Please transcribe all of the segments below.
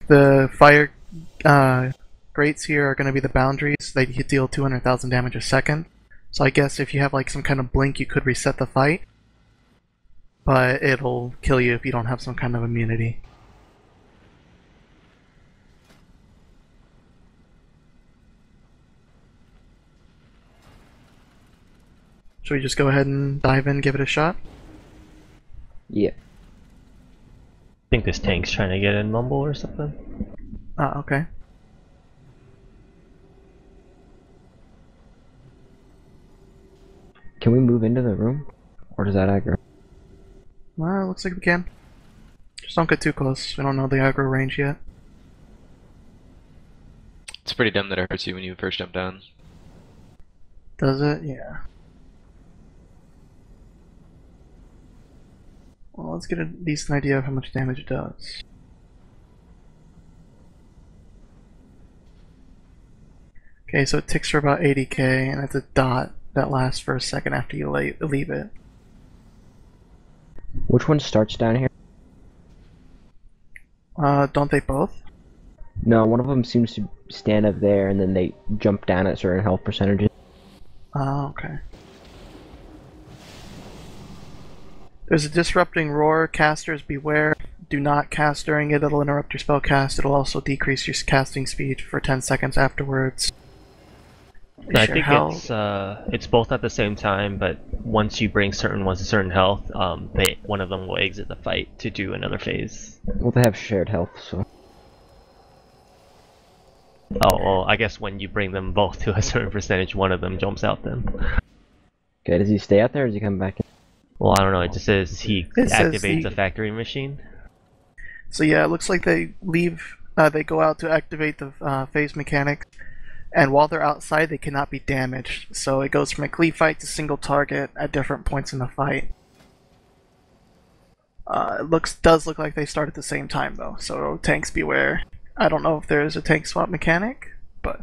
The fire grates here are going to be the boundaries. They deal 200,000 damage a second. So I guess if you have like some kind of blink, you could reset the fight. But it'll kill you if you don't have some kind of immunity. Should we just go ahead and dive in, give it a shot? Yeah. I think this tank's trying to get in Mumble or something. Okay. Can we move into the room? Or does that aggro? Well, looks like we can. Just don't get too close. We don't know the aggro range yet. It's pretty dumb that it hurts you when you first jump down. Does it? Yeah. Well, let's get a decent idea of how much damage it does. Okay, so it ticks for about 80k, and it's a dot that lasts for a second after you leave it. Which one starts down here? Don't they both? No, one of them seems to stand up there and then they jump down at certain health percentages. Oh, okay. There's a disrupting roar. Casters beware. Do not cast during it. It'll interrupt your spell cast. It'll also decrease your casting speed for 10 seconds afterwards. I think it's both at the same time, but once you bring certain ones to certain health, one of them will exit the fight to do another phase. Well, they have shared health, so... Oh, well, I guess when you bring them both to a certain percentage, one of them jumps out then. Okay, does he stay out there or does he come back in? Well, I don't know, it just says he activates a factory machine. So yeah, it looks like they leave, they go out to activate the phase mechanic, and while they're outside they cannot be damaged. So it goes from a cleave fight to single target at different points in the fight. It does look like they start at the same time though, so tanks beware. I don't know if there is a tank swap mechanic, but...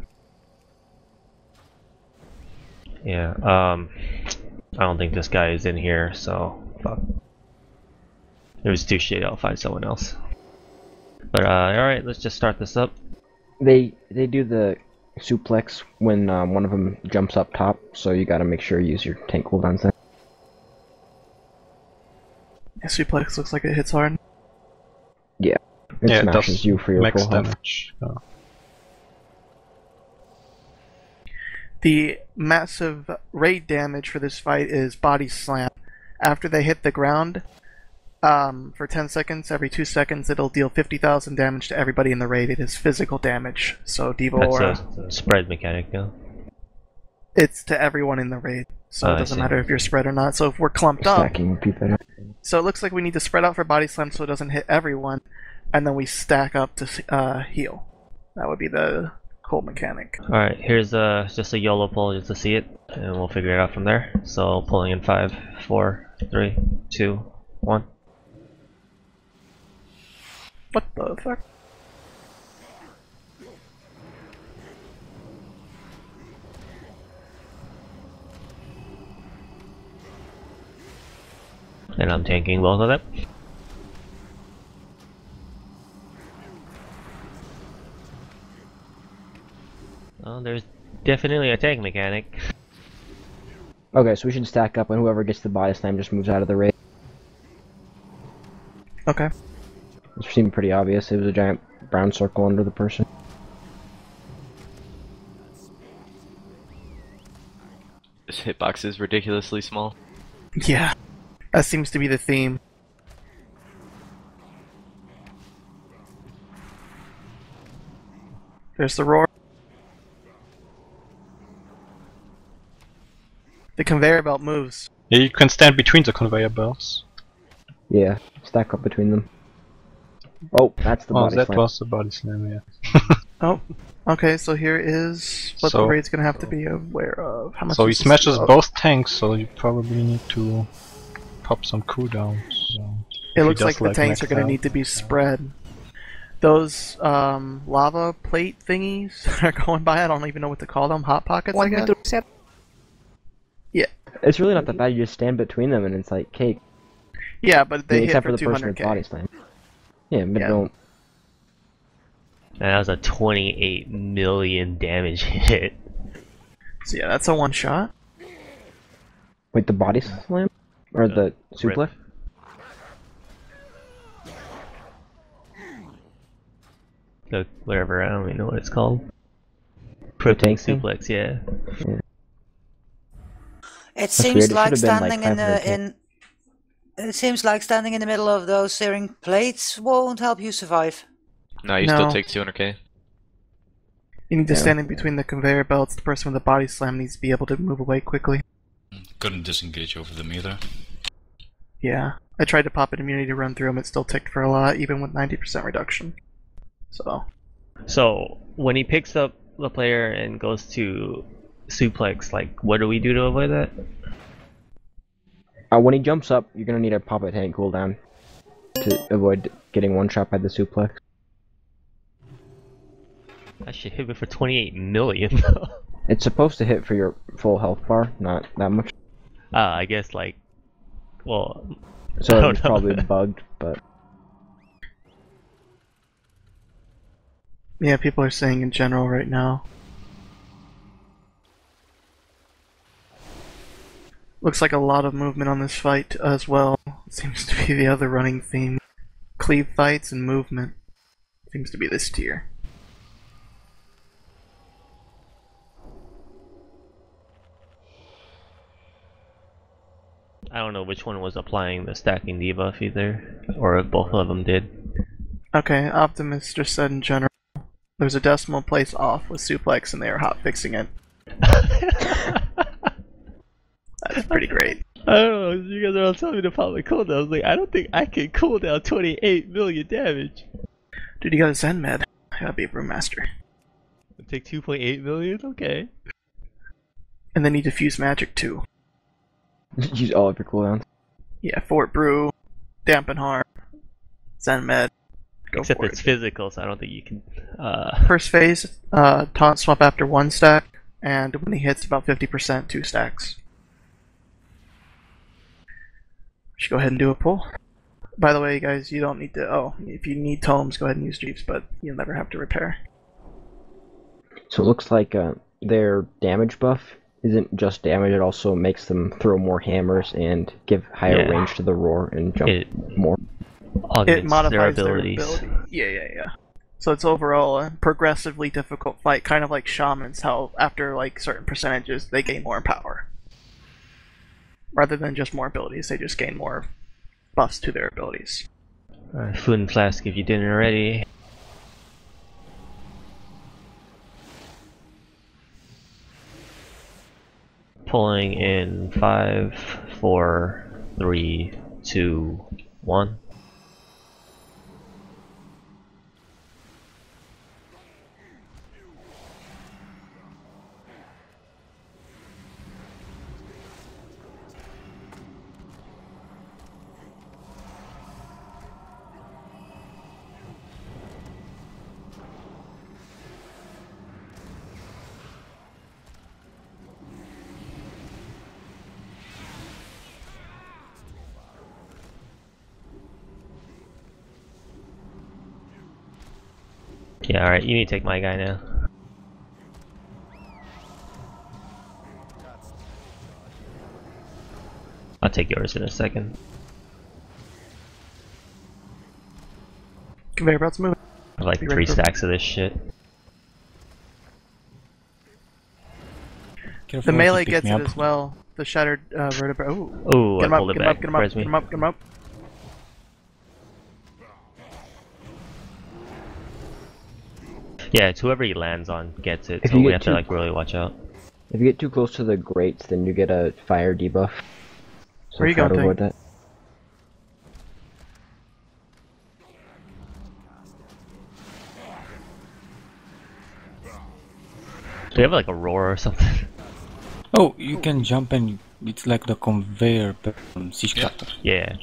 Yeah, I don't think this guy is in here, so fuck. It was too shit, I'll find someone else. But alright, let's just start this up. They do the suplex when one of them jumps up top, so you gotta make sure you use your tank cooldowns then. Yeah, suplex looks like it hits hard. Yeah. It yeah, smashes it does you for your max full health. damage. Yeah. The massive raid damage for this fight is body slam. After they hit the ground, for 10 seconds, every 2 seconds, it'll deal 50,000 damage to everybody in the raid. It is physical damage, so Devo That's a spread mechanic, yeah. It's to everyone in the raid, so it doesn't matter if you're spread or not. So if we're clumped Stacking, repeat that. so it looks like we need to spread out for body slam so it doesn't hit everyone, and then we stack up to heal. That would be the cool mechanic. Alright, here's just a YOLO pull just to see it, and we'll figure it out from there. So pulling in 5, 4, 3, 2, 1. What the fuck? And I'm tanking both of them. Oh, there's definitely a tank mechanic. Okay, so we should stack up and whoever gets the body slam just moves out of the raid. Okay. It seemed pretty obvious. It was a giant brown circle under the person. This hitbox is ridiculously small. Yeah. That seems to be the theme. There's the roar. The conveyor belt moves. Yeah, you can stand between the conveyor belts. Yeah, stack up between them. Oh, that's the body that slam. was the body slam, yeah. Oh, okay, so here is what the raid's gonna have to be aware of. How much So he is this smashes about? both tanks, so you probably need to pop some cooldowns. So It if he looks like does, the tanks are max gonna out. need to be spread. Those lava plate thingies that are going by, I don't even know what to call them. Hot pockets, I guess? Yeah. It's really not that bad. You just stand between them and it's like cake. Yeah, but they hit except for for the person with 200k. body slam. Yeah, but Yeah. don't. And that was a 28 million damage hit. So yeah, that's a one shot. Wait, the body slam? Or the suplex? The whatever, I don't even know what it's called. Protein tank suplex, yeah. It weird, seems it like should've been, like, standing in 500K. the it seems like standing in the middle of those searing plates won't help you survive. No, you No. still take 200k. You need to Yeah. stand in between the conveyor belts. The person with the body slam needs to be able to move away quickly. Couldn't disengage over them either. Yeah. I tried to pop an immunity to run through him. It still ticked for a lot, even with 90% reduction. So when he picks up the player and goes to suplex, like, what do we do to avoid that? When he jumps up, you're gonna need a pop a tank cooldown to avoid getting one shot by the suplex. That shit hit me for 28 million though. It's supposed to hit for your full health bar, not that much. I guess like, well, So I don't it's know. probably bugged, but Yeah, people are saying in general right now. Looks like a lot of movement on this fight as well. Seems to be the other running theme. Cleave fights and movement. Seems to be this tier. I don't know which one was applying the stacking debuff either, or if both of them did. Okay, Optimus just said in general. There's a decimal place off with suplex and they are hot fixing it. That's pretty great. I don't know, you guys are all telling me to pop my cooldown. I was like, I don't think I can cooldown 28 million damage. Dude, you got a Zen med. I gotta be a brewmaster. Take 2.8 million? Okay. And then you diffuse magic too. use all of your cooldowns. Yeah, Fort Brew, Dampen Harm, Zen med. Go Except for it's it. physical, so I don't think you can. First phase, taunt swap after 1 stack, and when he hits about 50%, 2 stacks. Should go ahead and do a pull. By the way, guys, you don't need to. Oh, if you need tomes, go ahead and use Jeeps, but you'll never have to repair. So it looks like their damage buff isn't just damage, it also makes them throw more hammers and give higher Yeah. range to the roar and jump It more. augments It modifies their abilities. Yeah. So it's overall a progressively difficult fight, kind of like shamans, how after like certain percentages they gain more power. Rather than just more abilities, they just gain more buffs to their abilities. Food and flask if you didn't already. Pulling in 5, 4, 3, 2, 1. Yeah, alright, you need to take my guy now. I'll take yours in a second. Conveyor belts moving. I have like Be 3 ready for- stacks of this shit. Careful The if you melee pick gets me it up. as well. The shattered vertebra. Ooh. Oh, Get I him up, pulled it get him back. up, get him up, Res me. get him up, get him up, get him up. Yeah, it's whoever he lands on gets it, If so you we get have to too- like really watch out. If you get too close to the grates, then you get a fire debuff. So Where you try going, to avoid Tank? that. Do you have like a roar or something? Oh, you can jump and it's like the conveyor belt from Siege Yeah. Cutter. Yeah.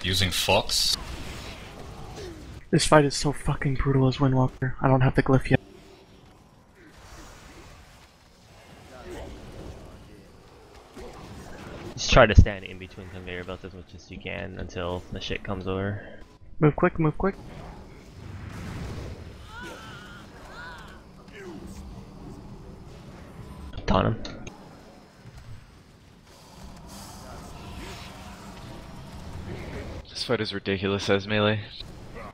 Using Fox. This fight is so fucking brutal as Windwalker. I don't have the glyph yet. He's try to stand in between conveyor belts as much as you can until the shit comes over. Move quick, move quick. Taunt him. This fight is ridiculous as melee.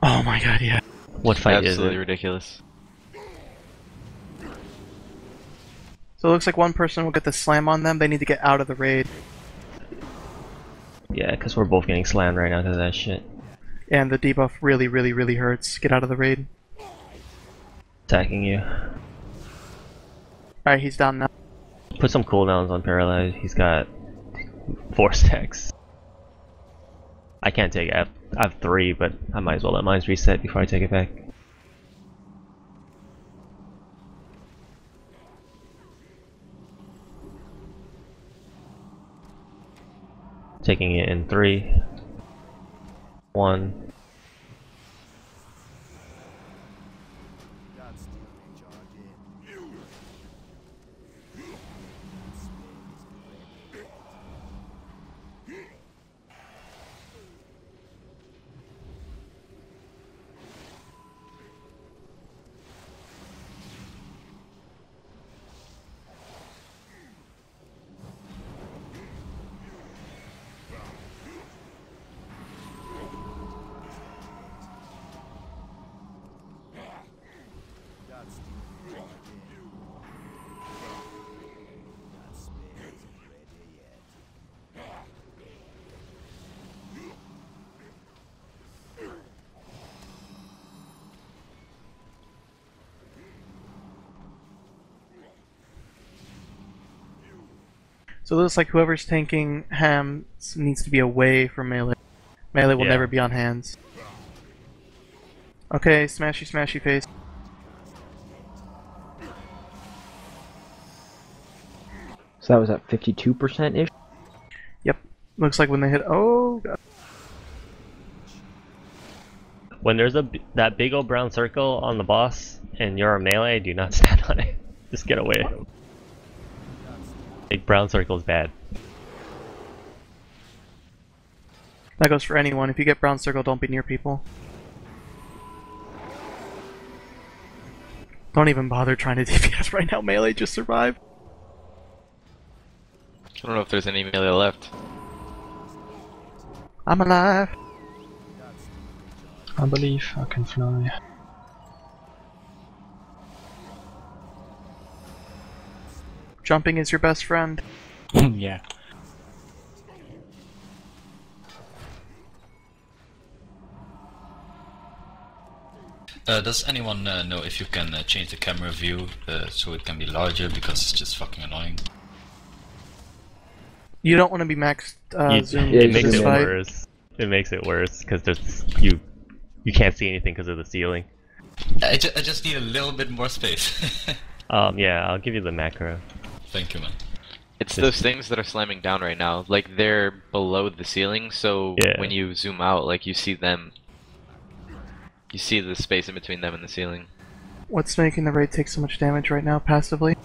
Oh my god, yeah. What fight is Absolutely it? ridiculous. So it looks like one person will get the slam on them. They need to get out of the raid. Yeah, because we're both getting slammed right now because of that shit. And the debuff really, really, really hurts. Get out of the raid. Attacking you. Alright, he's down now. Put some cooldowns on Paralyzed. He's got 4 stacks. I can't take it. I have 3, but I might as well let mine reset before I take it back. Taking it in 3, 1. So it looks like whoever's tanking Hams needs to be away from melee. Melee will Yeah. never be on hands. Okay, smashy smashy face. So that was at 52%-ish? Yep. Looks like when they hit. Oh god. When there's that big old brown circle on the boss and you're a melee, do not stand on it. Just get away. Big brown circle is bad. That goes for anyone. If you get brown circle, don't be near people. Don't even bother trying to DPS right now. Melee just survive. I don't know if there's any melee left. I'm alive. I believe I can fly. Jumping is your best friend. Yeah. Does anyone know if you can change the camera view so it can be larger, because it's just fucking annoying? You don't want to be maxed zoom. Yeah, It you makes zoom it in. worse. It makes it worse because there's you can't see anything because of the ceiling. I just need a little bit more space. Yeah, I'll give you the macro. Thank you, man. It's those things that are slamming down right now. Like, they're below the ceiling, so Yeah. when you zoom out, like, you see them. You see the space in between them and the ceiling. What's making the raid take so much damage right now passively?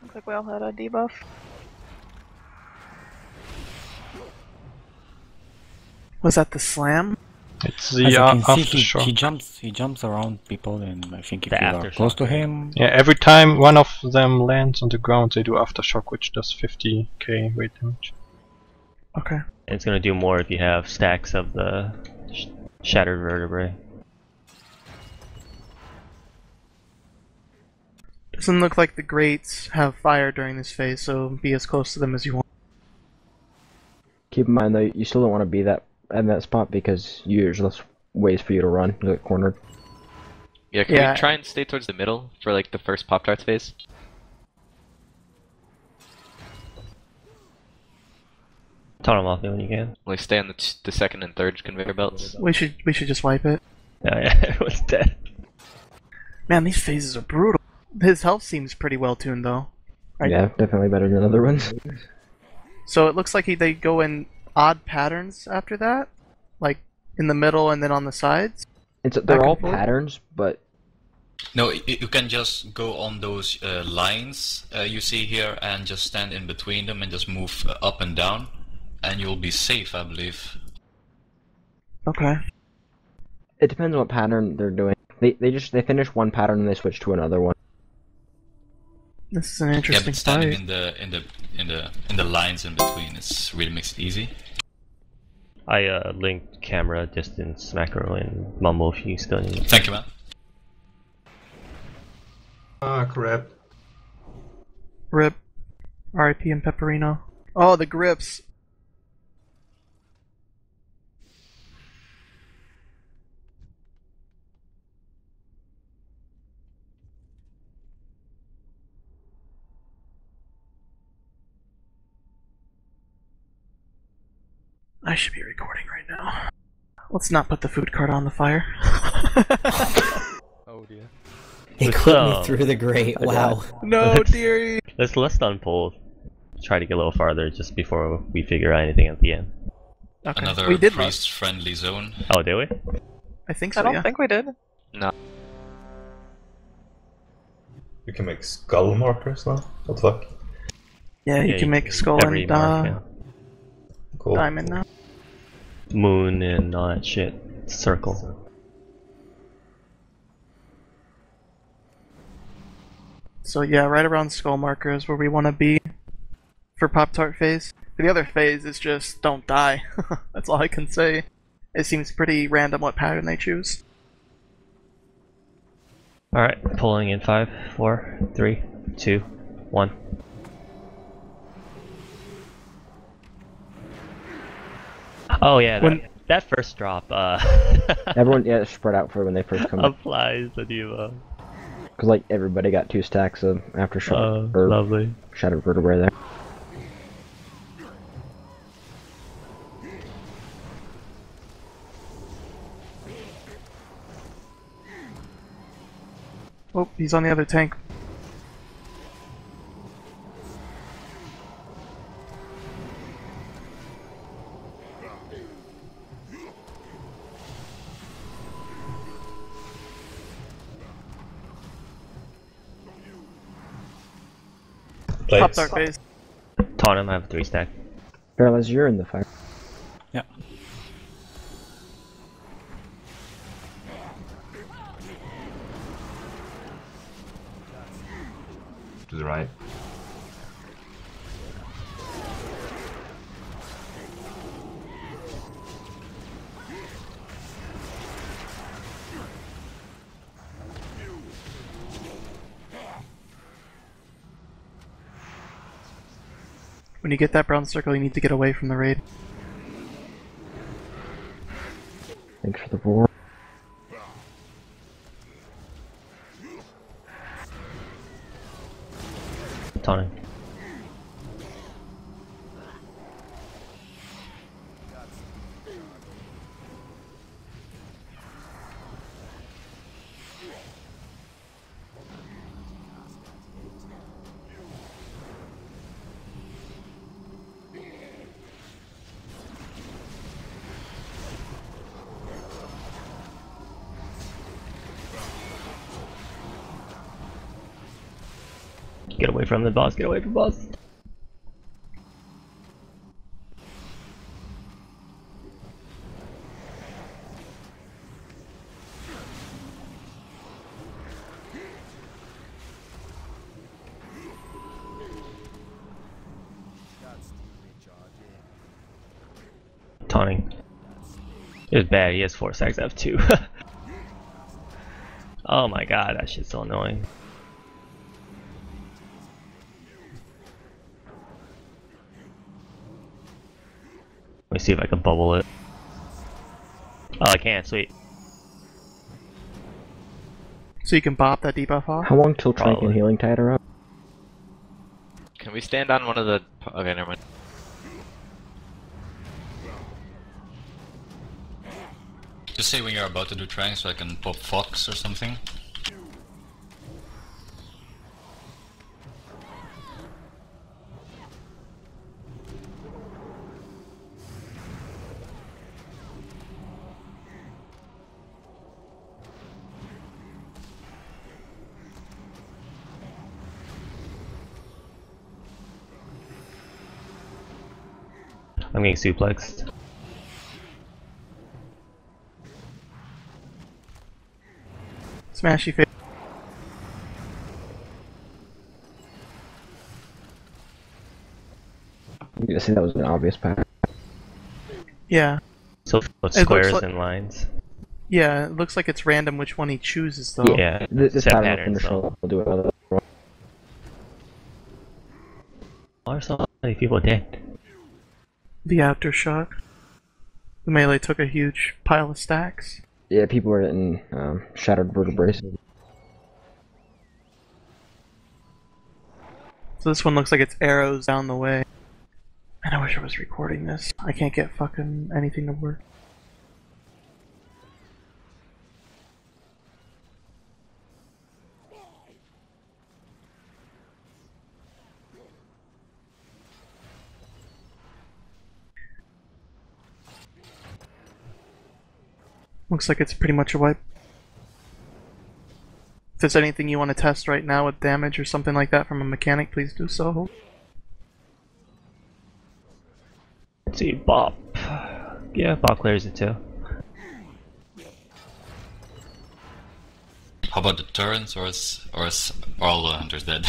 Looks like we all had a debuff. Was that the slam? It's As the you can see, aftershock. he jumps around people, and I think if The you are aftershock, close to yeah. him, Yeah, every time one of them lands on the ground, they do aftershock, which does 50k weight damage. Okay. And it's gonna do more if you have stacks of the shattered vertebrae. Doesn't look like the grates have fire during this phase, so be as close to them as you want. Keep in mind though, you still don't want to be in that spot because there's less ways for you to run. You get cornered. Yeah, can Yeah. we try and stay towards the middle for, like, the first Pop-Tarts phase? Taunt them off when you can. Like, stay on the second and third conveyor belts. We should just wipe it. Yeah, everyone's dead. Man, these phases are brutal. His health seems pretty well tuned though. Right. Yeah, definitely better than other ones. So it looks like they go in odd patterns after that, like in the middle and then on the sides. They're Back all and forth? patterns, but No, you can just go on those lines you see here and just stand in between them and just move up and down, and you'll be safe, I believe. Okay. It depends on what pattern they're doing. They finish one pattern and they switch to another one. This is an Yeah, interesting but standing fight. in the lines in between, it's really makes it easy. I linked camera, distance, macro, and mumble if you still need. Thank you, man. Ah, crap. Rip. RIP and Pepperino. Oh, the grips. I should be recording right now. Let's not put the food cart on the fire. Oh dear. He What's put up? me through the grate. Wow. No, dearie. Let's unpull. Try to get a little farther just before we figure out anything at the end. Okay. Another we did priest-friendly zone. Oh, did we? I think so, I don't yeah. think we did. No. You can make skull markers now? What the fuck? Yeah, you can make a skull every and mark, yeah. Cool. diamond now. Moon and all that shit. Circle. So yeah, right around skull marker is where we want to be for Pop-Tart phase. For the other phase, it's just don't die. That's all I can say. It seems pretty random what pattern they choose. Alright, pulling in 5, 4, 3, 2, 1. Oh yeah, that first drop Everyone, yeah, spread out for when they first come up. applies the diva. Because, like, everybody got 2 stacks of Aftershock, or Lovely. Shattered Vertebrae there. Oh, he's on the other tank. Plates. Pop-Tart phase. Taunt him, I have 3 stack. Paralyze, you're in the fire. Yeah. To the right. When you get that brown circle, you need to get away from the raid. Thanks for the roar. Taunting. Get away from the boss, get away from the boss. Taunting. It was bad, he has 4 stacks, I have 2. Oh my god, that shit's so annoying. Let me see if I can bubble it. Oh, I can't, sweet. So you can bop that debuff off? How long till Trank and Probably. Healing Tide are up? Can we stand on one of the... Okay, never mind. Just say when you're about to do Trang so I can pop Fox or something. I'm getting suplexed. Smashy face. I'm gonna say that was an obvious pattern. Yeah. So It looks squares like- and lines. Yeah, it looks like it's random which one he chooses, though. Yeah, This set pattern patterns, will do another. Why are so many people dead? The aftershock. The melee took a huge pile of stacks. Yeah, people were getting shattered vertebrae. So this one looks like it's arrows down the way. Man, I wish I was recording this. I can't get fucking anything to work. Looks like it's pretty much a wipe. If there's anything you want to test right now with damage or something like that from a mechanic, please do so. Let's see, Bop. Yeah, Bop clears it too. How about the turns, or is all the hunters dead?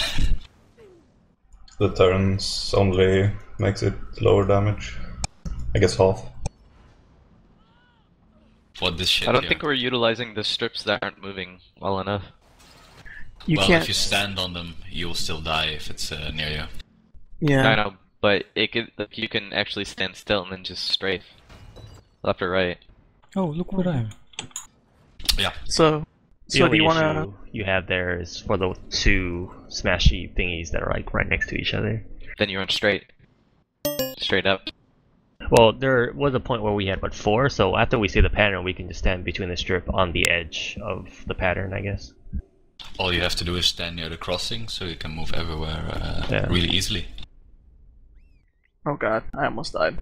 The turns only makes it lower damage. I guess half. What this shit I don't here? think we're utilizing the strips that aren't moving well enough. You well, can't. if you stand on them, you will still die if it's near you. Yeah. I know, but it could, like, you can actually stand still and then just strafe left or right. Oh, look what I am. Yeah. So The do only you want to? issue you have there is for the two smashy thingies that are like right next to each other. Then you run straight. Straight up. Well, there was a point where we had but 4, so after we see the pattern, we can just stand between the strip on the edge of the pattern, I guess. All you have to do is stand near the crossing, so you can move everywhere Yeah. really easily. Oh god, I almost died.